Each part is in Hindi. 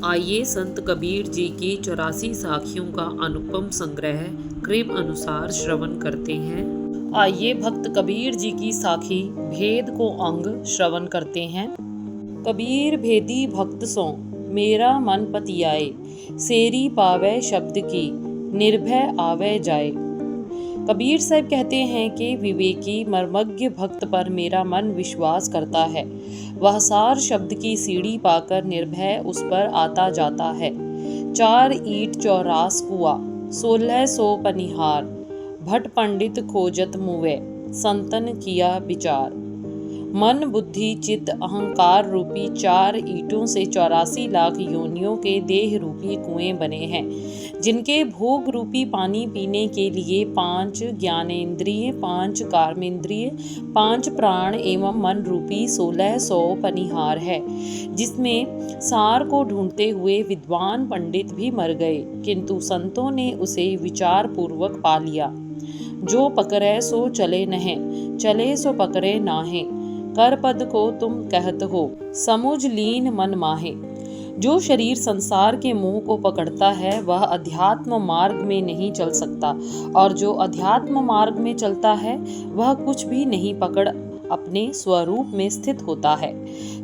आइए संत कबीर जी की 84 साखियों का अनुपम संग्रह कृपा अनुसार श्रवण करते हैं। आइए भक्त कबीर जी की साखी भेद को अंग श्रवण करते हैं। कबीर भेदी भक्त सो मेरा मन पतियाए, सेरी पावे शब्द की निर्भय आवे जाए। कबीर साहब कहते हैं कि विवेकी मर्मज्ञ भक्त पर मेरा मन विश्वास करता है। वह सार शब्द की सीढ़ी पाकर निर्भय उस पर आता जाता है। 4 ईट चौरास कुआ 1600 पनिहार, भट पंडित खोजत मुवे संतन किया विचार। मन बुद्धि चित्त अहंकार रूपी 4 ईंटों से 84 लाख योनियों के देह रूपी कुएं बने हैं, जिनके भोग रूपी पानी पीने के लिए 5 ज्ञानेंद्रिय, 5 कर्मेंद्रिय, 5 प्राण एवं मन रूपी 1600 पनिहार है, जिसमें सार को ढूंढते हुए विद्वान पंडित भी मर गए, किंतु संतों ने उसे विचार पूर्वक पा लिया। जो पकड़े सो चले नहीं, चले सो पकड़े नाहे, कर पद को तुम कहत हो समुझ लीन मन माहे। जो शरीर संसार के मोह को पकड़ता है वह अध्यात्म मार्ग में नहीं चल सकता, और जो अध्यात्म मार्ग में चलता है वह कुछ भी नहीं पकड़ अपने स्वरूप में स्थित होता है।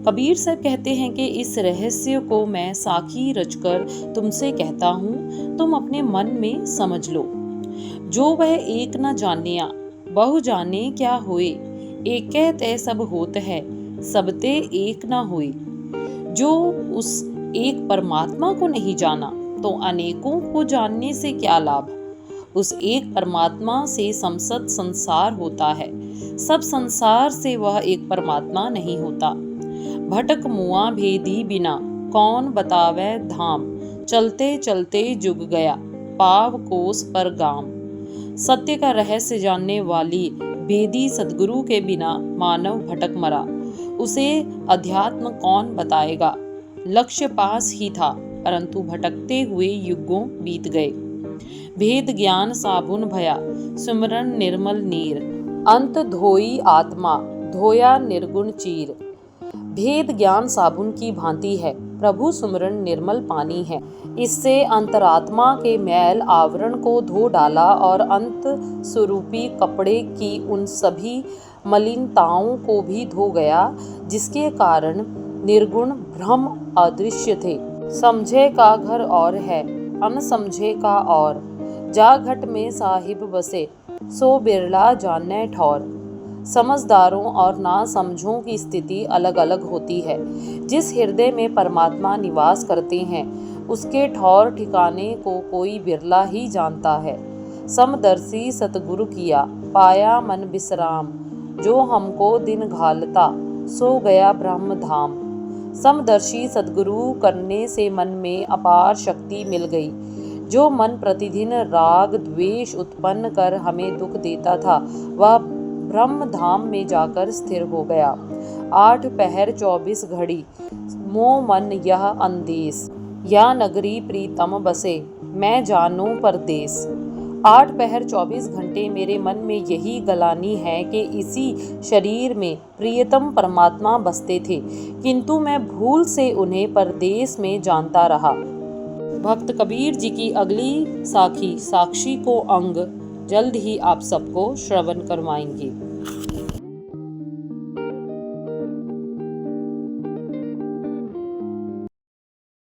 कबीर साहब कहते हैं कि इस रहस्य को मैं साखी रचकर तुमसे कहता हूँ, तुम अपने मन में समझ लो। जो वह एक न जानिया बहु जाने क्या होए, एक तय सब होत है सबते एक न होए। जो उस एक परमात्मा को नहीं जाना तो अनेकों को जानने से क्या लाभ। उस एक परमात्मा से समस्त संसार होता है, सब संसार से वह एक परमात्मा नहीं होता। भटक मुआ भेदी बिना कौन बतावे धाम, चलते चलते जुग गया पाव कोस पर गाम। सत्य का रहस्य जानने वाली भेदी सद्गुरु के बिना मानव भटक मरा, उसे अध्यात्म कौन बताएगा। लक्ष्य पास ही था परंतु भटकते हुए युगों बीत गए। भेद ज्ञान साबुन भया सुमरन निर्मल नीर, अंत धोई आत्मा धोया निर्गुण चीर। भेद ज्ञान साबुन की भांति है, प्रभु सुमरन निर्मल पानी है। इससे अंतरात्मा के मैल आवरण को धो डाला और अंत स्वरूपी कपड़े की उन सभी मलिनताओं को भी धो गया, जिसके कारण निर्गुण ब्रह्म अदृश्य थे। समझे का घर और है अनसमझे का और, जा घट में साहिब बसे सो बिरला जाने ठौर। समझदारों और ना समझों की स्थिति अलग अलग होती है। जिस हृदय में परमात्मा निवास करते हैं उसके ठौर ठिकाने को कोई बिरला ही जानता है। समदर्शी सतगुरु किया पाया मन विश्राम, जो हमको दिन घालता सो गया ब्रह्म धाम। समदर्शी सतगुरु करने से मन में अपार शक्ति मिल गई। जो मन प्रतिदिन राग द्वेष उत्पन्न कर हमें दुख देता था वह ब्रह्म धाम में जाकर स्थिर हो गया। 8 पहर 24 घड़ी मोह मन यह अंदेश, या नगरी प्रीतम बसे मैं जानू परदेस। 8 पहर 24 घंटे मेरे मन में यही गलानी है कि इसी शरीर में प्रियतम परमात्मा बसते थे, किंतु मैं भूल से उन्हें परदेश में जानता रहा। भक्त कबीर जी की अगली साखी साक्षी को अंग जल्द ही आप सबको श्रवण करवाएंगे।